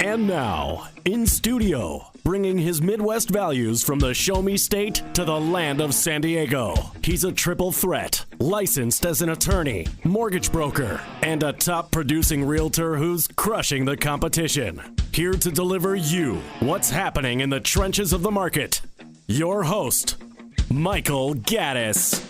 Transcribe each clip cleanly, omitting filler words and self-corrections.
And now, in studio, bringing his Midwest values from the Show Me State to the land of San Diego. He's a triple threat, licensed as an attorney, mortgage broker, and a top producing realtor who's crushing the competition. Here to deliver you what's happening in the trenches of the market. Your host, Michael Gaddis.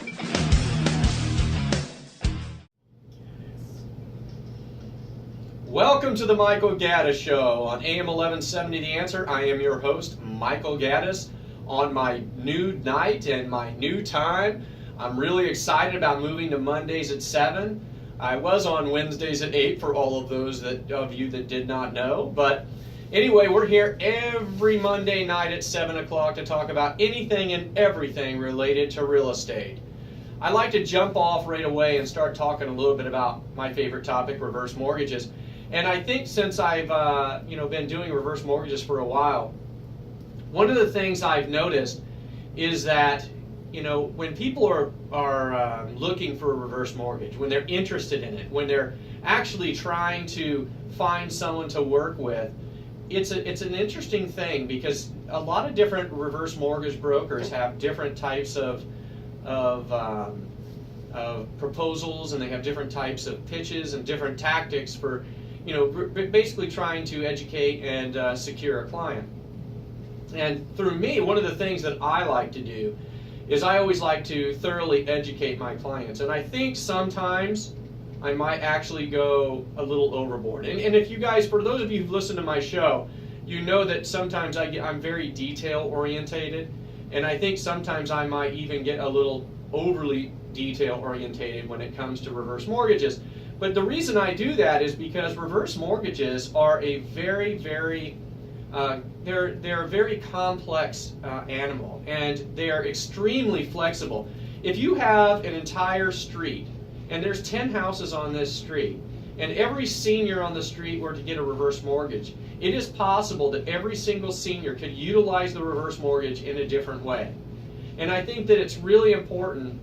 Welcome to the Michael Gaddis Show on AM 1170 The Answer. I am your host, Michael Gaddis, on my new night and my new time. I'm really excited about moving to Mondays at 7. I was on Wednesdays at 8 for all of those of you that did not know. But anyway, we're here every Monday night at 7 o'clock to talk about anything and everything related to real estate. I'd like to jump off right away and start talking a little bit about my favorite topic, reverse mortgages. And I think since I've been doing reverse mortgages for a while, one of the things I've noticed is that when people are looking for a reverse mortgage, when they're interested in it, when they're actually trying to find someone to work with, it's an interesting thing because a lot of different reverse mortgage brokers have different types of proposals, and they have different types of pitches and different tactics for basically trying to educate and secure a client. And through me, one of the things that I like to do is I always like to thoroughly educate my clients. And I think sometimes I might actually go a little overboard. And if you guys, for those of you who've listened to my show, you know that sometimes I'm very detail orientated. And I think sometimes I might even get a little overly detail orientated when it comes to reverse mortgages. But the reason I do that is because reverse mortgages are a very, very, they're a very complex animal, and they are extremely flexible. If you have an entire street, and there's 10 houses on this street, and every senior on the street were to get a reverse mortgage, it is possible that every single senior could utilize the reverse mortgage in a different way. And I think that it's really important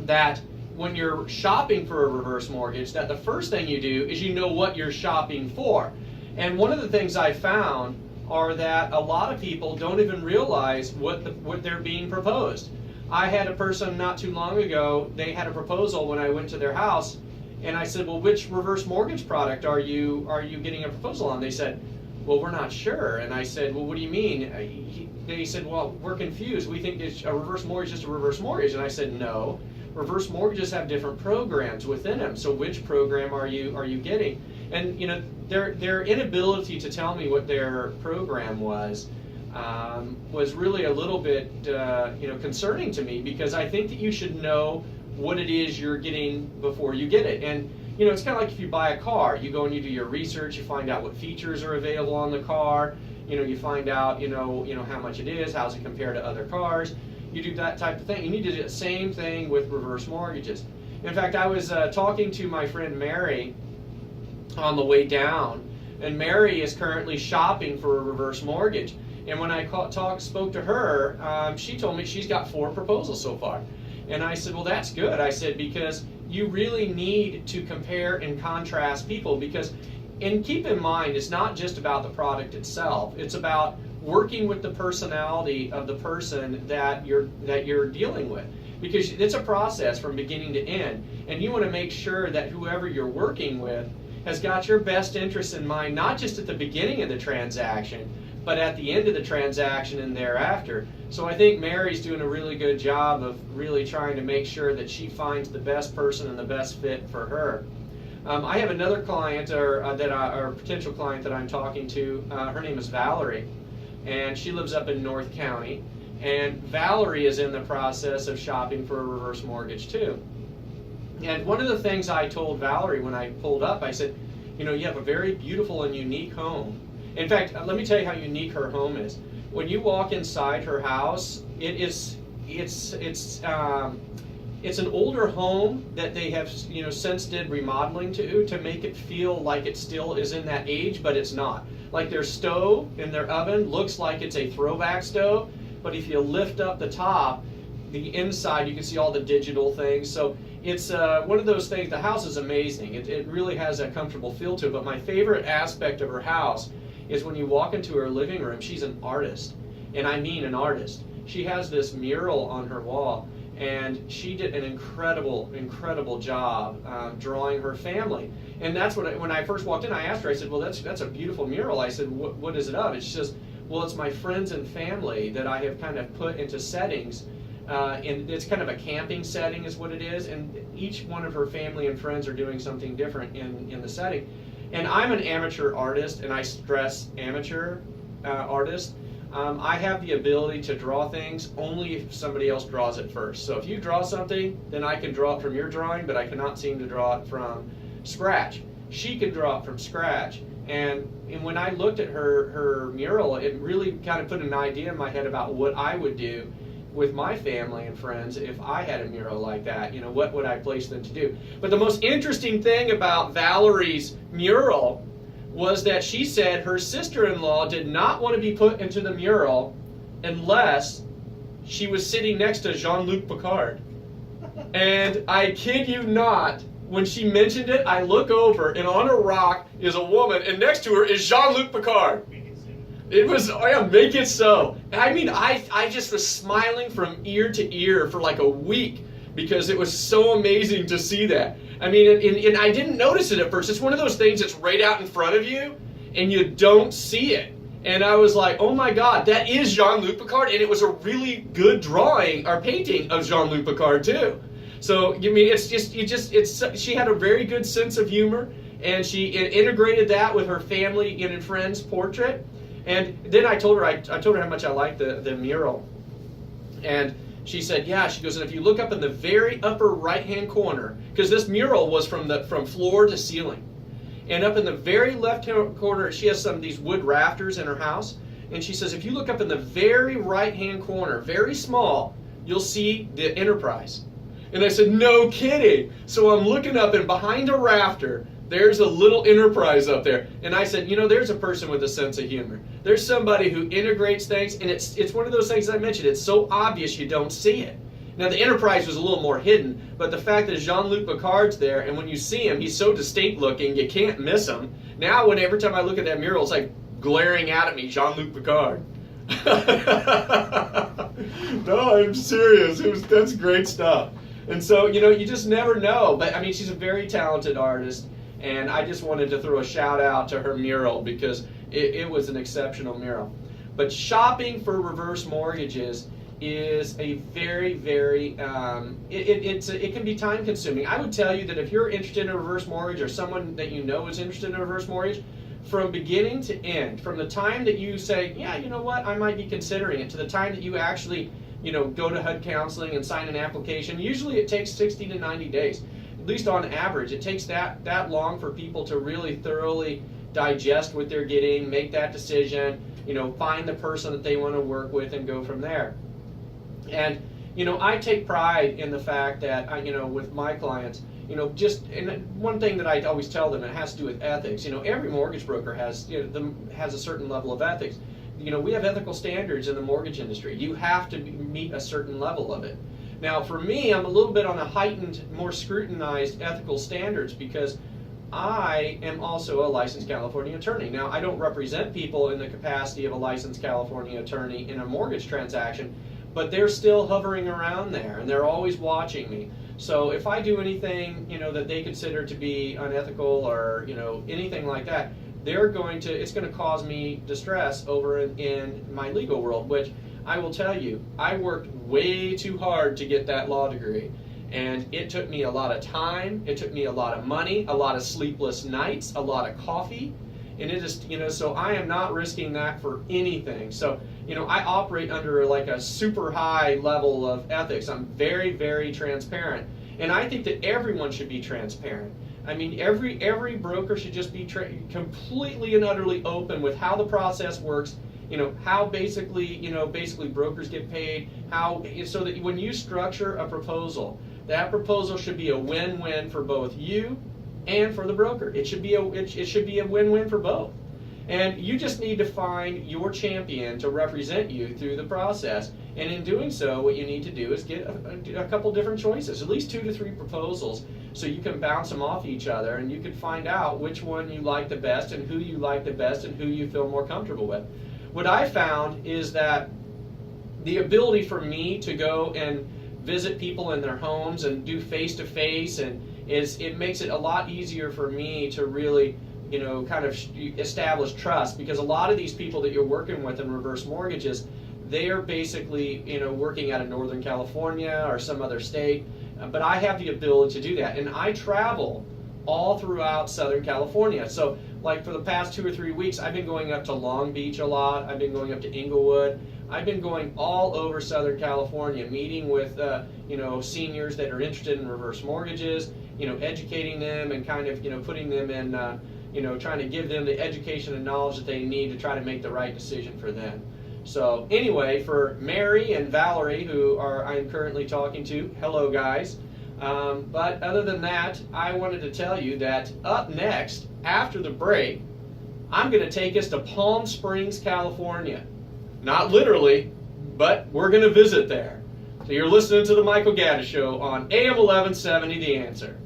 that when you're shopping for a reverse mortgage, that the first thing you do is you know what you're shopping for. And one of the things I found are that a lot of people don't even realize what they're being proposed. I had a person not too long ago, they had a proposal when I went to their house, and I said, well, which reverse mortgage product are you getting a proposal on? They said, well, we're not sure. And I said, well, what do you mean? They said, well, we're confused. We think it's a reverse mortgage is just a reverse mortgage. And I said, no. Reverse mortgages have different programs within them. So which program are you getting? And their inability to tell me what their program was really a little bit concerning to me, because I think that you should know what it is you're getting before you get it. And it's kind of like if you buy a car, you go and you do your research, you find out what features are available on the car, you find out how much it is, how's it compare to other cars. You do that type of thing. You need to do the same thing with reverse mortgages. In fact, I was talking to my friend Mary on the way down, and Mary is currently shopping for a reverse mortgage. And when I spoke to her, she told me she's got 4 proposals so far. And I said, well, that's good. I said, because you really need to compare and contrast people, and keep in mind, it's not just about the product itself. It's about working with the personality of the person that you're dealing with, because it's a process from beginning to end, and you want to make sure that whoever you're working with has got your best interests in mind, not just at the beginning of the transaction, but at the end of the transaction and thereafter. So I think Mary's doing a really good job of really trying to make sure that she finds the best person and the best fit for her. I have another client or potential client that I'm talking to. Her name is Valerie, and she lives up in North County. And Valerie is in the process of shopping for a reverse mortgage too. And one of the things I told Valerie when I pulled up, I said, you have a very beautiful and unique home. In fact, let me tell you how unique her home is. When you walk inside her house, it's an older home that they have since did remodeling to make it feel like it still is in that age, but it's not. Like their stove and their oven looks like it's a throwback stove, but if you lift up the top, the inside you can see all the digital things. So it's one of those things. The house is amazing. It really has a comfortable feel to it. But my favorite aspect of her house is when you walk into her living room, she's an artist, and I mean an artist. She has this mural on her wall, and she did an incredible job drawing her family. And that's what when I first walked in, I asked her, I said, well, that's a beautiful mural. I said, what is it of? And she says, well, it's my friends and family that I have kind of put into settings. And it's kind of a camping setting is what it is. And each one of her family and friends are doing something different in the setting. And I'm an amateur artist, and I stress amateur artist. I have the ability to draw things only if somebody else draws it first. So if you draw something, then I can draw it from your drawing, but I cannot seem to draw it from scratch. She can draw it from scratch. And when I looked at her mural, it really kind of put an idea in my head about what I would do with my family and friends if I had a mural like that. You know, what would I place them to do? But the most interesting thing about Valerie's mural was that she said her sister-in-law did not want to be put into the mural unless she was sitting next to Jean-Luc Picard. And I kid you not, when she mentioned it, I look over, and on a rock is a woman, and next to her is Jean-Luc Picard. It was, oh yeah, make it so. I mean, I just was smiling from ear to ear for like a week because it was so amazing to see that. I mean, and I didn't notice it at first. It's one of those things that's right out in front of you, and you don't see it. And I was like, oh my God, that is Jean-Luc Picard. And it was a really good drawing or painting of Jean-Luc Picard too. So, I mean, she had a very good sense of humor, and she integrated that with her family and friends portrait. And then I told her how much I liked the mural. And she said, yeah, she goes, and if you look up in the very upper right-hand corner, because this mural was from floor to ceiling. And up in the very left-hand corner, she has some of these wood rafters in her house. And she says, if you look up in the very right-hand corner, very small, you'll see the Enterprise. And I said, no kidding. So I'm looking up, and behind a rafter, there's a little Enterprise up there. And I said, you know, there's a person with a sense of humor. There's somebody who integrates things, and it's one of those things I mentioned. It's so obvious you don't see it. Now, the Enterprise was a little more hidden, but the fact that Jean-Luc Picard's there, and when you see him, he's so distinct looking, you can't miss him. Now, every time I look at that mural, it's like glaring out at me, Jean-Luc Picard. No, I'm serious. That's great stuff. And so, you know, you just never know. But, I mean, she's a very talented artist, and I just wanted to throw a shout out to her mural because it was an exceptional mural. But shopping for reverse mortgages is a very, very, it can be time consuming. I would tell you that if you're interested in a reverse mortgage, or someone that you know is interested in a reverse mortgage, from beginning to end, from the time that you say, yeah, you know what, I might be considering it, to the time that you actually, you know, go to HUD counseling and sign an application, usually it takes 60 to 90 days. At least on average, it takes that long for people to really thoroughly digest what they're getting, make that decision, you know, find the person that they want to work with, and go from there. And, you know, I take pride in the fact that, you know, with my clients, you know, and one thing that I always tell them, it has to do with ethics. You know, every mortgage broker has a certain level of ethics. You know, we have ethical standards in the mortgage industry. You have to meet a certain level of it. Now, for me, I'm a little bit on a heightened, more scrutinized ethical standards because I am also a licensed California attorney. Now, I don't represent people in the capacity of a licensed California attorney in a mortgage transaction, but they're still hovering around there, and they're always watching me. So if I do anything, you know, that they consider to be unethical or, you know, anything like that, it's going to cause me distress over in my legal world, which I will tell you, I worked way too hard to get that law degree. And it took me a lot of time, it took me a lot of money, a lot of sleepless nights, a lot of coffee. And it is, you know, so I am not risking that for anything. So, you know, I operate under like a super high level of ethics. I'm very, very transparent. And I think that everyone should be transparent. I mean, every broker should just be completely and utterly open with how the process works, you know, how basically brokers get paid, so that when you structure a proposal, that proposal should be a win-win for both you and for the broker. It should be a win-win for both. And you just need to find your champion to represent you through the process. And in doing so, what you need to do is get a couple different choices, at least 2 to 3 proposals, so you can bounce them off each other and you can find out which one you like the best and who you like the best and who you feel more comfortable with. What I found is that the ability for me to go and visit people in their homes and do face-to-face, and it makes it a lot easier for me to really kind of establish trust, because a lot of these people that you're working with in reverse mortgages, they are basically working out of Northern California or some other state, but I have the ability to do that, and I travel all throughout Southern California. So like for the past 2 or 3 weeks, I've been going up to Long Beach a lot, I've been going up to Inglewood, I've been going all over Southern California, meeting with seniors that are interested in reverse mortgages, educating them and kind of putting them in trying to give them the education and knowledge that they need to try to make the right decision for them. So anyway, for Mary and Valerie, who I'm currently talking to, hello guys. But other than that, I wanted to tell you that up next, after the break, I'm going to take us to Palm Springs, California. Not literally, but we're going to visit there. So you're listening to the Michael Gaddis Show on AM 1170, The Answer.